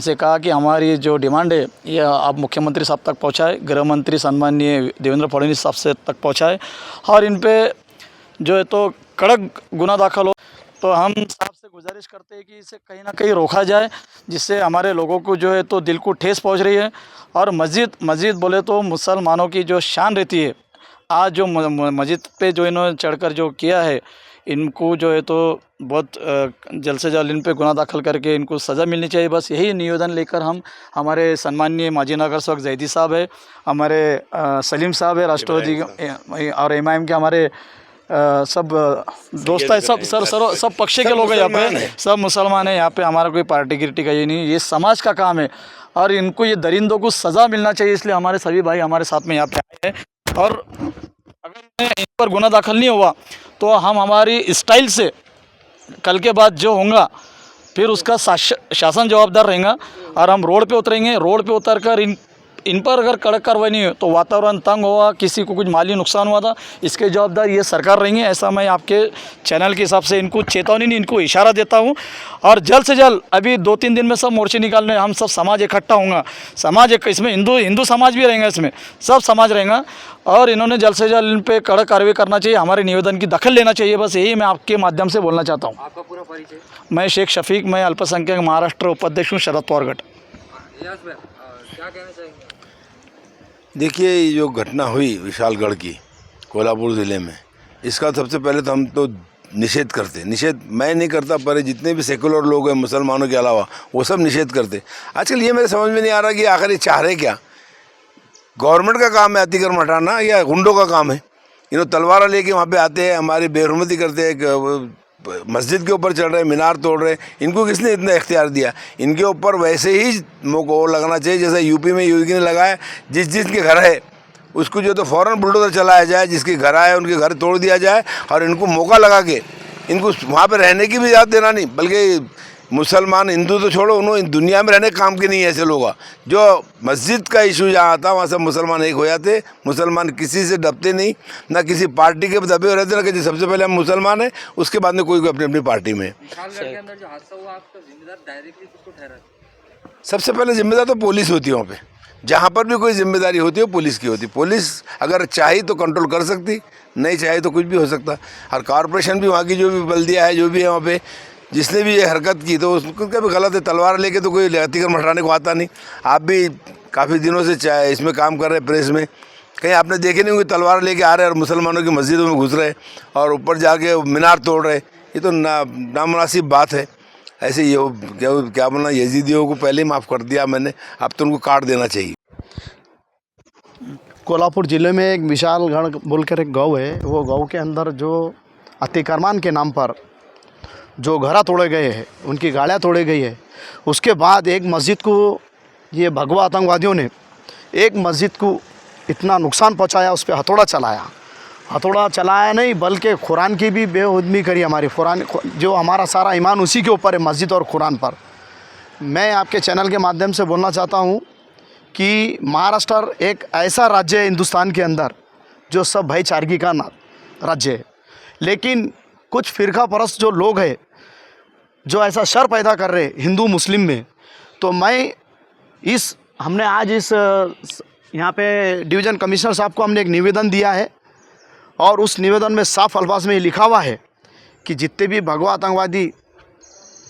से कहा कि हमारी जो डिमांड है ये आप मुख्यमंत्री साहब तक पहुँचाए, गृह मंत्री सम्माननीय देवेंद्र फडणवीस साहब से तक पहुँचाए और इन पे जो है तो कड़क गुना दाखिल हो। तो हम साहब से गुजारिश करते हैं कि इसे कहीं ना कहीं रोका जाए, जिससे हमारे लोगों को जो है तो दिल को ठेस पहुंच रही है। और मस्जिद बोले तो मुसलमानों की जो शान रहती है, आज जो मस्जिद पे जो इन्होंने चढ़कर जो किया है, इनको जो है तो बहुत जल्द से जल्द इन पे गुनाह दाखिल करके इनको सज़ा मिलनी चाहिए। बस यही निवेदन लेकर हम हमारे सम्माननीय माजी नगर सेवक जैदी साहब है, हमारे सलीम साहब है राष्ट्रवादी और एमआईएम के हमारे सब दोस्त है, सब पक्ष के लोग हैं यहाँ पे, सब मुसलमान हैं यहाँ पे। हमारा कोई पार्टी गिरटी का ये नहीं, ये समाज का काम है और इनको ये दरिंदों को सज़ा मिलना चाहिए। इसलिए हमारे सभी भाई हमारे साथ में यहाँ पे आए हैं और अगर इन पर गुनाह दाखिल नहीं हुआ तो हम हमारी स्टाइल से कल के बाद जो होगा फिर उसका शासन जवाबदार रहेगा और हम रोड पे उतरेंगे। रोड पे उतर कर इन पर अगर कड़क कार्रवाई नहीं हो तो वातावरण तंग हुआ, किसी को कुछ माली नुकसान हुआ था, इसके जवाबदार ये सरकार रहेंगे। ऐसा मैं आपके चैनल के हिसाब से इनको चेतावनी नहीं, इनको इशारा देता हूँ। और जल्द से जल्द अभी 2-3 दिन में सब मोर्चे निकालने, हम सब समाज इकट्ठा होगा। समाज एक इसमें हिंदू समाज भी रहेगा, इसमें सब समाज रहेगा और इन्होंने जल्द से जल्द इन पर कड़क कार्रवाई करना चाहिए, हमारे निवेदन की दखल लेना चाहिए। बस यही मैं आपके माध्यम से बोलना चाहता हूँ। आपका पूरा परिचय? मैं शेख शफीक, मैं अल्पसंख्यक महाराष्ट्र उपाध्यक्ष हूँ, शरद पवार गढ़। क्या कहना चाहेंगे? देखिए, ये जो घटना हुई विशालगढ़ की कोल्हापुर ज़िले में, इसका सबसे पहले तो हम तो निषेध करते। निषेध मैं नहीं करता, पर जितने भी सेकुलर लोग हैं मुसलमानों के अलावा वो सब निषेध करते। आजकल ये मेरे समझ में नहीं आ रहा कि आखिर ये चाह रहे क्या। गवर्नमेंट का काम है अतिक्रमण हटाना या गुंडों का काम है? इन्होंने तलवार लेके वहाँ पे आते हैं, हमारी बेहुरमती करते हैं, मस्जिद के ऊपर चढ़ रहे, मीनार तोड़ रहे। इनको किसने इतना इख्तियार दिया? इनके ऊपर वैसे ही मोको लगना चाहिए जैसे यूपी में योगी ने लगाया। जिसके घर है उसको जो तो फ़ौरन बुलडोज़र चलाया जाए, जिसके घर आए उनके घर तोड़ दिया जाए और इनको मौका लगा के इनको वहाँ पे रहने की भी इजाज़त देना नहीं। बल्कि मुसलमान हिंदू तो छोड़ो, उन्होंने दुनिया में रहने काम के नहीं है ऐसे लोग। जो मस्जिद का इशू जहाँ आता वहाँ सब मुसलमान एक हो जाते। मुसलमान किसी से दबते नहीं, ना किसी पार्टी के दबे हो रहते, ना कि सबसे पहले हम मुसलमान हैं, उसके बाद में कोई अपनी अपनी पार्टी में। विशालगढ़ के अंदर जो हादसा हुआ, आपका जिम्मेदार डायरेक्टली किसको ठहरा? सबसे पहले जिम्मेदार तो पुलिस होती है। वहाँ पे जहाँ पर भी कोई जिम्मेदारी होती है पुलिस की होती है। पुलिस अगर चाहे तो कंट्रोल कर सकती, नहीं चाहे तो कुछ भी हो सकता। और कॉरपोरेशन भी वहाँ की जो भी बल्दिया है, जो भी है वहाँ पे, जिसने भी ये हरकत की तो उसका भी गलत है। तलवार लेके तो कोई अतिक्रमण हटाने को आता नहीं। आप भी काफ़ी दिनों से इसमें काम कर रहे हैं प्रेस में, कहीं आपने देखे नहीं कोई तलवार लेके आ रहे हैं और मुसलमानों की मस्जिदों में घुस रहे और ऊपर जाके मीनार तोड़ रहे। ये तो नामुनासिब बात है। ऐसे ये क्या बोलना, यजीदियों को पहले ही माफ़ कर दिया मैंने, अब तो उनको काट देना चाहिए। कोल्हापुर ज़िले में एक विशालगढ़ बोलकर एक गाँव है। वो गाँव के अंदर जो अतिक्रमण के नाम पर जो घर तोड़े गए हैं, उनकी गाड़ियाँ तोड़ी गई है। उसके बाद एक मस्जिद को ये भगवा आतंकवादियों ने एक मस्जिद को इतना नुकसान पहुंचाया, उस पर हथौड़ा चलाया नहीं बल्कि कुरान की भी बेहुदमी करी। हमारी कुरान जो हमारा सारा ईमान उसी के ऊपर है, मस्जिद और कुरान पर। मैं आपके चैनल के माध्यम से बोलना चाहता हूँ कि महाराष्ट्र एक ऐसा राज्य है हिंदुस्तान के अंदर जो सब भाईचारगी का राज्य है, लेकिन कुछ फ़िरका परस्त जो लोग हैं जो ऐसा शर पैदा कर रहे हिंदू मुस्लिम में। तो मैं हमने आज यहाँ पे डिवीज़न कमिश्नर साहब को हमने एक निवेदन दिया है और उस निवेदन में साफ अल्फाज में ये लिखा हुआ है कि जितने भी भगवा आतंकवादी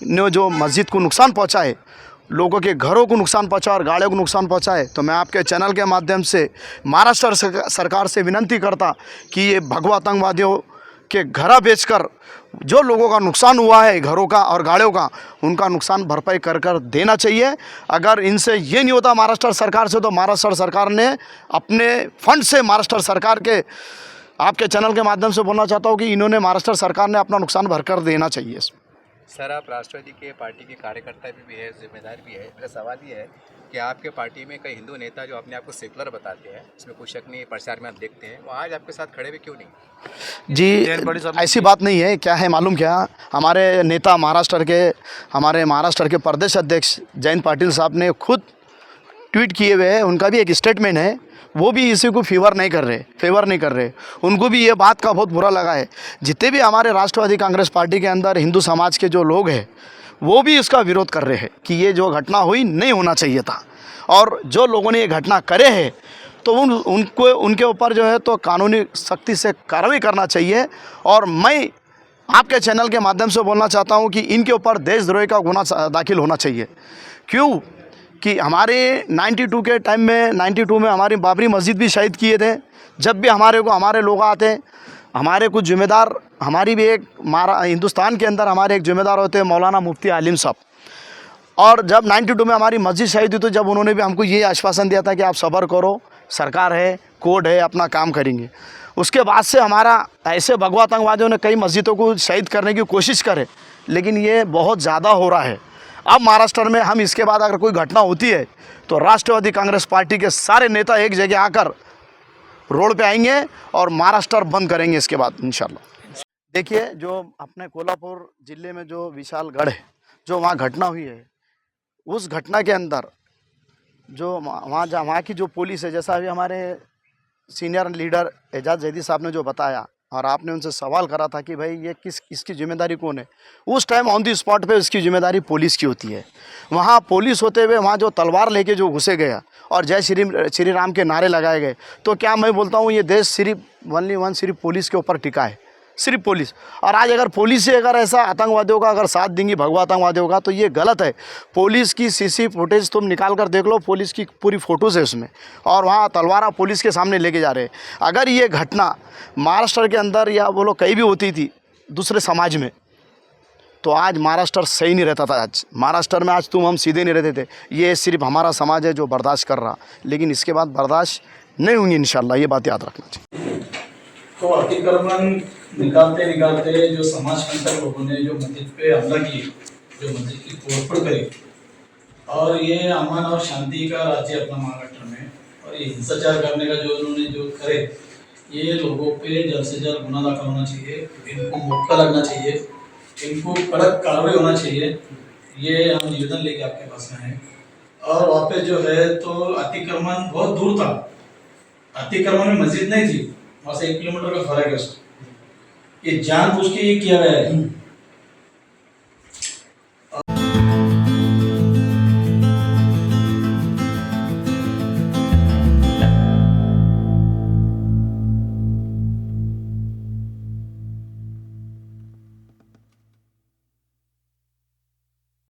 ने जो मस्जिद को नुकसान पहुँचाए, लोगों के घरों को नुकसान पहुँचा और गाड़ियों को नुकसान पहुँचाए, तो मैं आपके चैनल के माध्यम से महाराष्ट्र सरकार से विनती करता कि ये भगवा आतंकवादियों के घर बेचकर जो लोगों का नुकसान हुआ है घरों का और गाड़ियों का, उनका नुकसान भरपाई कर देना चाहिए। अगर इनसे ये नहीं होता महाराष्ट्र सरकार से, तो महाराष्ट्र सरकार ने अपने फंड से महाराष्ट्र सरकार के आपके चैनल के माध्यम से बोलना चाहता हूँ कि इन्होंने महाराष्ट्र सरकार ने अपना नुकसान भरकर देना चाहिए। सर, आप राष्ट्रवादी के पार्टी के कार्यकर्ता भी है, जिम्मेदार भी है। मेरा सवाल ये है कि आपके पार्टी में कई हिंदू नेता जो अपने आप को सेकुलर बताते हैं, इसमें कोई शक नहीं, प्रचार में आप देखते हैं, वो आज आपके साथ खड़े हुए क्यों नहीं? जी, ऐसी बात नहीं है। क्या है मालूम क्या, हमारे नेता हमारे महाराष्ट्र के प्रदेश अध्यक्ष जयंत पाटिल साहब ने खुद ट्वीट किए हुए हैं। उनका भी एक स्टेटमेंट है, वो भी इसी को फेवर नहीं कर रहे। उनको भी ये बात का बहुत बुरा लगा है। जितने भी हमारे राष्ट्रवादी कांग्रेस पार्टी के अंदर हिंदू समाज के जो लोग हैं वो भी इसका विरोध कर रहे हैं कि ये जो घटना हुई नहीं होना चाहिए था। और जो लोगों ने ये घटना करे हैं तो उनके ऊपर जो है तो कानूनी सख्ती से कार्रवाई करना चाहिए। और मैं आपके चैनल के माध्यम से बोलना चाहता हूं कि इनके ऊपर देशद्रोही का गुना दाखिल होना चाहिए। क्यों कि हमारे 92 के टाइम में 92 में हमारी बाबरी मस्जिद भी शहीद किए थे। जब भी हमारे लोग आते, हमारे कुछ जिम्मेदार, हमारी भी एक हिंदुस्तान के अंदर हमारे एक जिम्मेदार होते हैं मौलाना मुफ्ती आलिम साहब। और जब 92 में हमारी मस्जिद शहीद हुई तो जब उन्होंने भी हमको ये आश्वासन दिया था कि आप सब्र करो, सरकार है, कोर्ट है, अपना काम करेंगे। उसके बाद से हमारा ऐसे भगवा आतंकवादियों ने कई मस्जिदों को शहीद करने की कोशिश करे, लेकिन ये बहुत ज़्यादा हो रहा है। अब महाराष्ट्र में हम इसके बाद अगर कोई घटना होती है तो राष्ट्रवादी कांग्रेस पार्टी के सारे नेता एक जगह आकर रोड पे आएंगे और महाराष्ट्र बंद करेंगे इसके बाद इंशाल्लाह। देखिए, जो अपने कोल्हापुर ज़िले में जो विशालगढ़ है, जो वहाँ घटना हुई है, उस घटना के अंदर जो वहाँ की जो पुलिस है, जैसा अभी हमारे सीनियर लीडर एजाज जैदी साहब ने जो बताया और आपने उनसे सवाल करा था कि भाई ये इसकी जिम्मेदारी कौन है, उस टाइम ऑन दी स्पॉट पे उसकी जिम्मेदारी पुलिस की होती है। वहाँ पुलिस होते हुए वहाँ जो तलवार लेके जो घुसे गया और जय श्री राम के नारे लगाए गए, तो क्या मैं बोलता हूँ ये देश सिर्फ ओनली वन सिर्फ पुलिस के ऊपर टिका है, सिर्फ पुलिस। और आज अगर पुलिस से अगर ऐसा आतंकवादियों का अगर साथ देंगी, भगवा आतंकवादियों का, तो ये गलत है। पुलिस की सीसी फुटेज तुम निकाल कर देख लो, पुलिस की पूरी फ़ोटोज़ है उसमें, और वहाँ तलवारा पुलिस के सामने लेके जा रहे हैं। अगर ये घटना महाराष्ट्र के अंदर या बोलो कहीं भी होती थी दूसरे समाज में, तो आज महाराष्ट्र सही नहीं रहता था। आज महाराष्ट्र में आज हम सीधे नहीं रहते थे। ये सिर्फ हमारा समाज है जो बर्दाश्त कर रहा, लेकिन इसके बाद बर्दाश्त नहीं होंगी इंशाल्लाह, ये बात याद रखना चाहिए। तो अतिक्रमण निकालते जो समाज के अंदर लोगों ने जो मस्जिद पे हमला किए, जो मस्जिद की तोड़फोड़ करी, और ये अमन और शांति का राज्य अपना महाराष्ट्र में, और ये हिंसाचार करने का जो उन्होंने जो करे, ये लोगों पे जल्द से जल्द गुनाह दाखिल होना चाहिए, इनको मोक्का लगना चाहिए, इनको कड़क कार्रवाई होना चाहिए। ये हम निवेदन लेके आपके पास में हैं। और वहाँ पे जो है तो अतिक्रमण बहुत दूर था, अतिक्रमण में मस्जिद नहीं थी, वहाँ से 1 किलोमीटर का फर्क है उसको। ये जानबूझ के ये किया गया है।